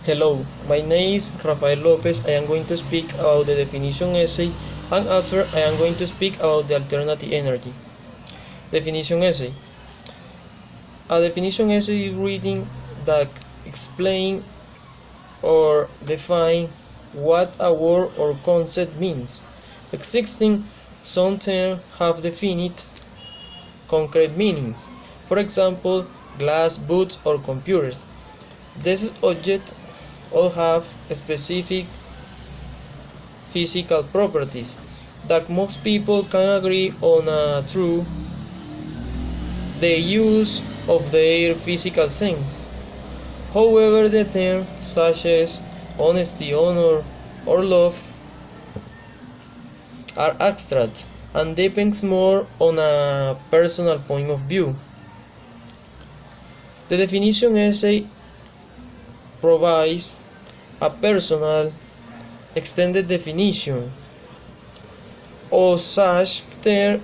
Hello, my name is Rafael Lopez. I am going to speak about the definition essay, and after I am going to speak about the alternative energy. Definition essay. A definition essay is reading that explain or define what a word or concept means. Existing some terms have definite concrete meanings. For example, glass, boots, or computers. These objects all have specific physical properties that most people can agree on through the use of their physical sense. However, the terms such as honesty, honor, or love are abstract and depends more on a personal point of view. The definition essay provides a personal extended definition of such term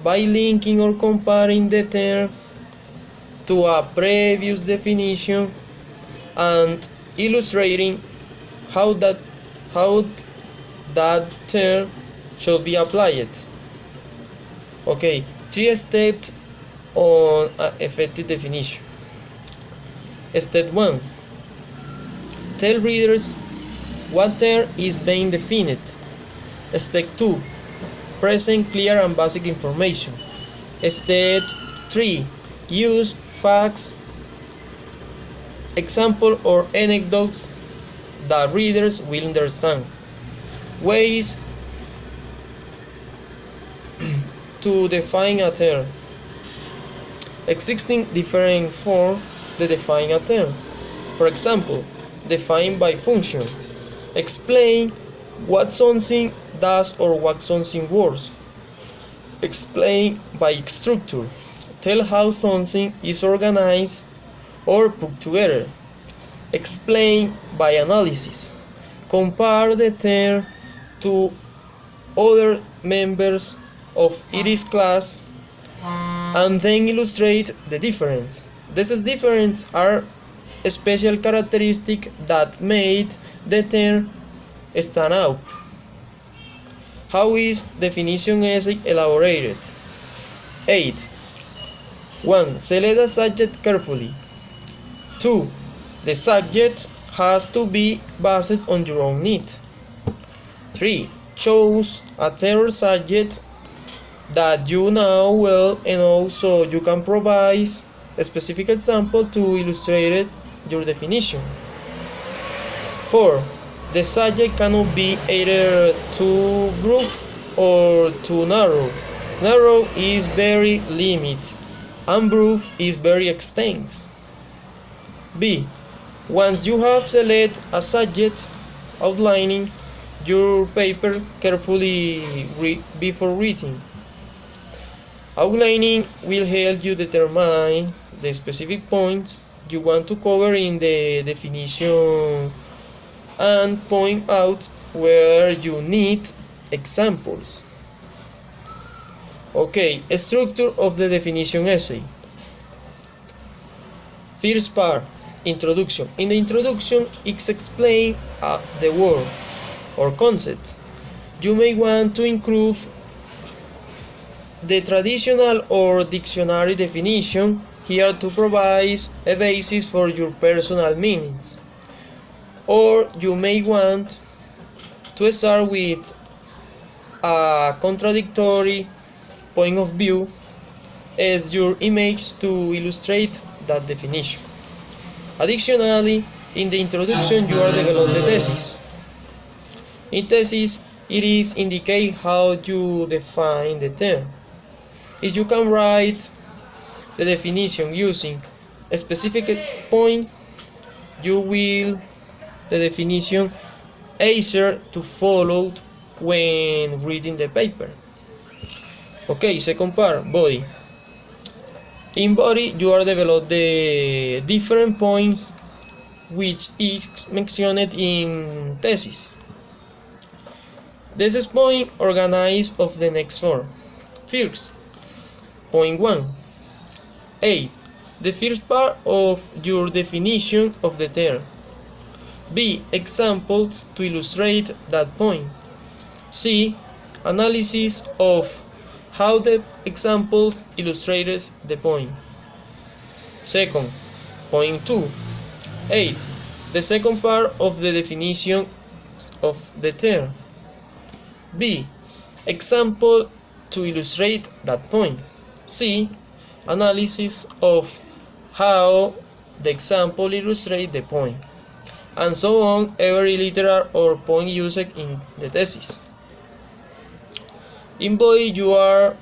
by linking or comparing the term to a previous definition and illustrating how that term should be applied. Okay, 3 steps on an effective definition. Step 1. Tell readers what term is being defined. Step 2. Present clear and basic information. Step 3. Use facts, example or anecdotes that readers will understand. Ways to define a term. Existing different forms to define a term. For example, define by function. Explain what something does or what something works. Explain by structure. Tell how something is organized or put together. Explain by analysis. Compare the term to other members of its class and then illustrate the difference. These differences are special characteristics that made the term stand out. How is definition essay elaborated? 8. 1. Select a subject carefully. 2. The subject has to be based on your own need. 3. Choose a term subject that you know well enough so you can provide a specific example to illustrate your definition. 4. The subject cannot be either too broad or too narrow. Narrow is very limited and broad is very extensive. B. Once you have selected a subject, outlining your paper carefully before reading. Outlining will help you determine the specific points you want to cover in the definition and point out where you need examples. Okay, structure of the definition essay. First part, introduction. In the introduction, it's explain the word or concept. You may want to include the traditional or dictionary definition here to provide a basis for your personal meanings. Or you may want to start with a contradictory point of view as your image to illustrate that definition. Additionally, in the introduction you are developing the thesis. In thesis, it is indicate how you define the term. If you can write the definition using a specific point, you will the definition easier to follow when reading the paper. Okay, second part, body. In body, you are develop the different points which is mentioned in thesis. This is point organized of the next form. First, point 1. A. The first part of your definition of the term. B. Examples to illustrate that point. C. Analysis of how the examples illustrates the point. Second, point 2. 8. The second part of the definition of the term. B. Example to illustrate that point. C. Analysis of how the example illustrates the point. And so on, every literal or point used in the thesis. In body, you are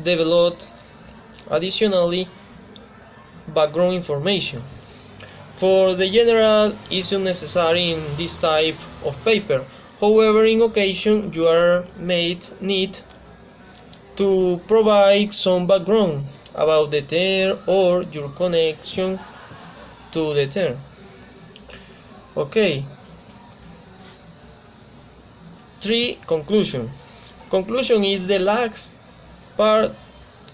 developed additionally background information. For the general is unnecessary in this type of paper. However, in occasion you are made need to provide some background about the term or your connection to the term. Okay. 3. Conclusion. Conclusion is the last part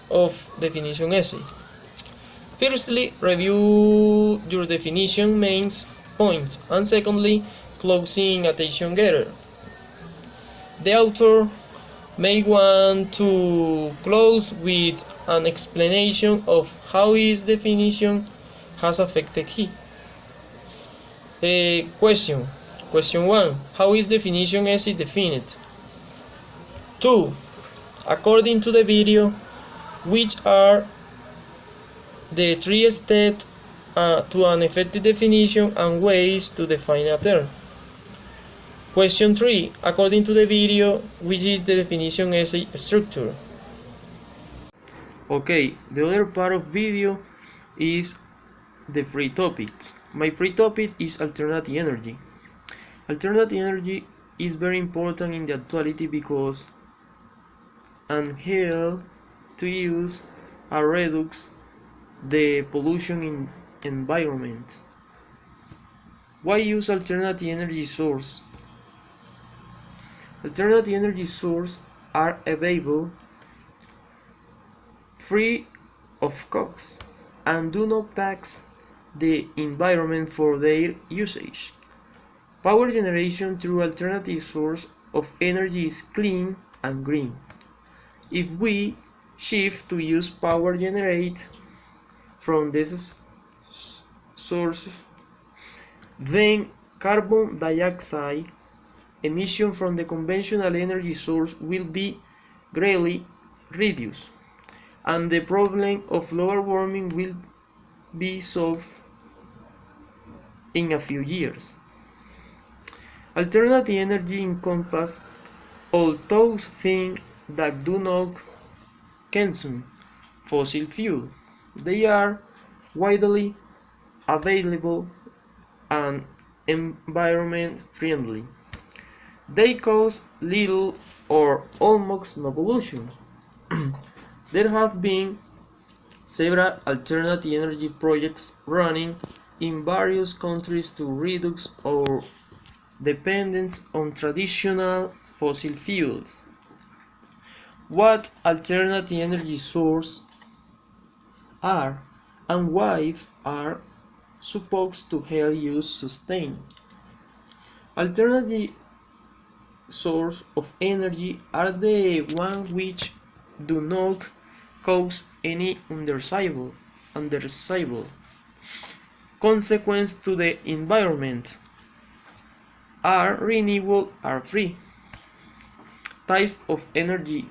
of definition essay. Firstly, review your definition main points, and secondly, closing attention getter. The author may want to close with an explanation of how his definition has affected him. Question 1. How is definition essay defined? 2. According to the video, which are the 3 steps to an effective definition and ways to define a term? Question 3. According to the video, which is the definition essay structure? Okay, the other part of video is the free topic. My free topic is alternative energy. Alternative energy is very important in the actuality because and help to use a reduce the pollution in environment. Why use alternative energy source? Alternative energy sources are available free of cost and do not tax the environment for their usage. Power generation through alternative source of energy is clean and green. If we shift to use power generated from this source, then carbon dioxide emission from the conventional energy source will be greatly reduced, and the problem of global warming will be solved in a few years. Alternative energy encompasses all those things that do not consume fossil fuel. They are widely available and environment friendly. They cause little or almost no pollution. There have been several alternative energy projects running in various countries to reduce our dependence on traditional fossil fuels. What alternative energy sources are and why are supposed to help you sustain? Alternative sources of energy are the ones which do not cause any undesirable consequence to the environment, are renewable, are free. Type of energy: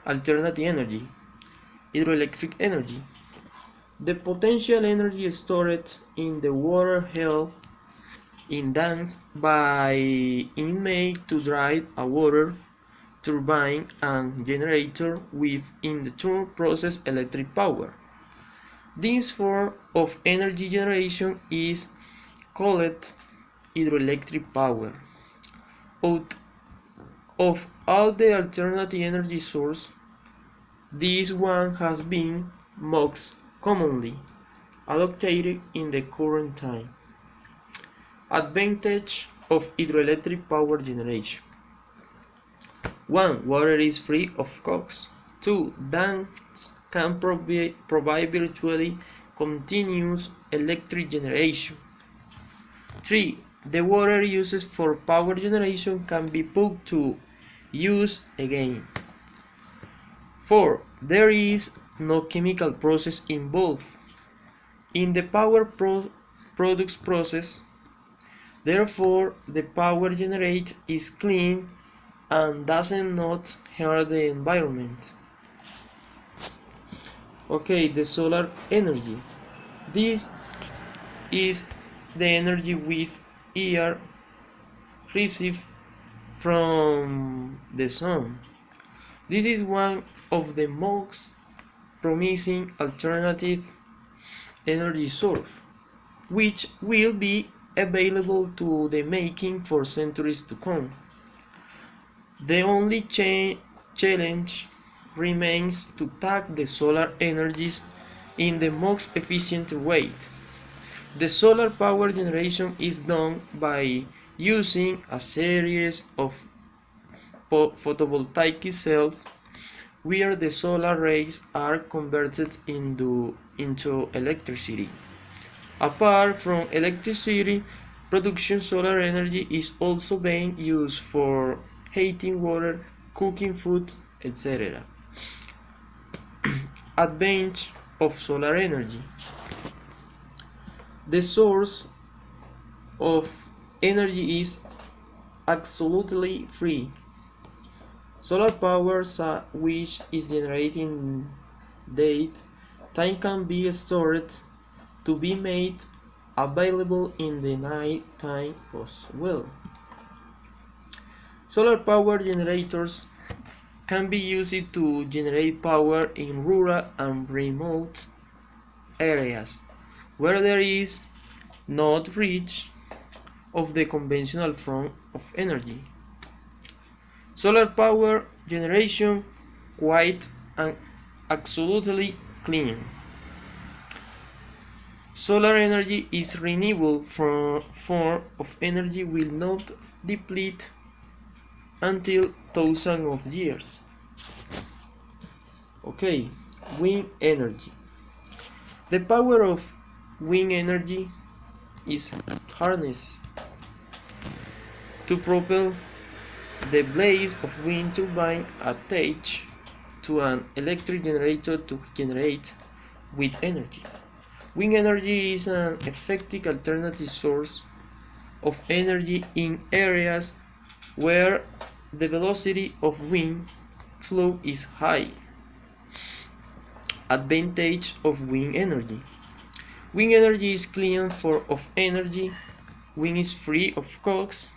alternative energy, hydroelectric energy. The potential energy stored in the water held in dams in made to drive a water turbine and generator with in the turn process electric power. This form of energy generation is called hydroelectric power. Out of all the alternative energy sources, this one has been most commonly adopted in the current time. Advantage of hydroelectric power generation: 1. Water is free of cost. 2. Dams can provide virtually continuous electric generation. 3. The water used for power generation can be put to use again. 4. There is no chemical process involved in the power products process. Therefore, the power generated is clean and does not harm the environment. Okay, the solar energy. This is the energy we receive from the sun. This is one of the most promising alternative energy source, which will be available to the making for centuries to come. The only challenge remains to tap the solar energies in the most efficient way. The solar power generation is done by using a series of photovoltaic cells where the solar rays are converted into electricity. Apart from electricity production, solar energy is also being used for heating water, cooking food, etc. Advantage of solar energy. The source of energy is absolutely free. Solar power which is generated in daytime can be stored to be made available in the night time as well. Solar power generators can be used to generate power in rural and remote areas where there is not reach of the conventional form of energy. Solar power generation quite and absolutely clean. Solar energy is renewable form of energy will not deplete until thousands of years. Okay, wind energy. The power of wind energy is harnessed to propel the blades of wind turbine attached to an electric generator to generate wind energy. Wind energy is an effective alternative source of energy in areas where the velocity of wind flow is high. Advantage of wind energy. Wind energy is clean form of energy. Wind is free of costs.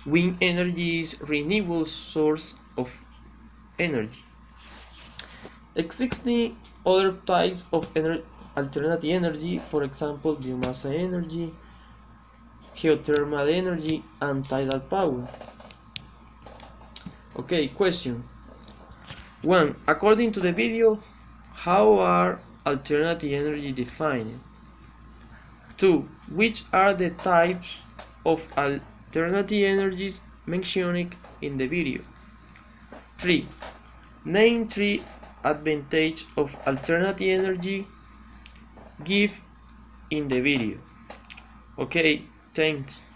Wind energy is renewable source of energy. Existing other types of alternative energy, for example, biomass energy, geothermal energy, and tidal power. Okay, question 1. According to the video, how are alternative energy defined? 2. Which are the types of alternative energies mentioned in the video? 3. Name 3 advantages of alternative energy give in the video. Okay, thanks.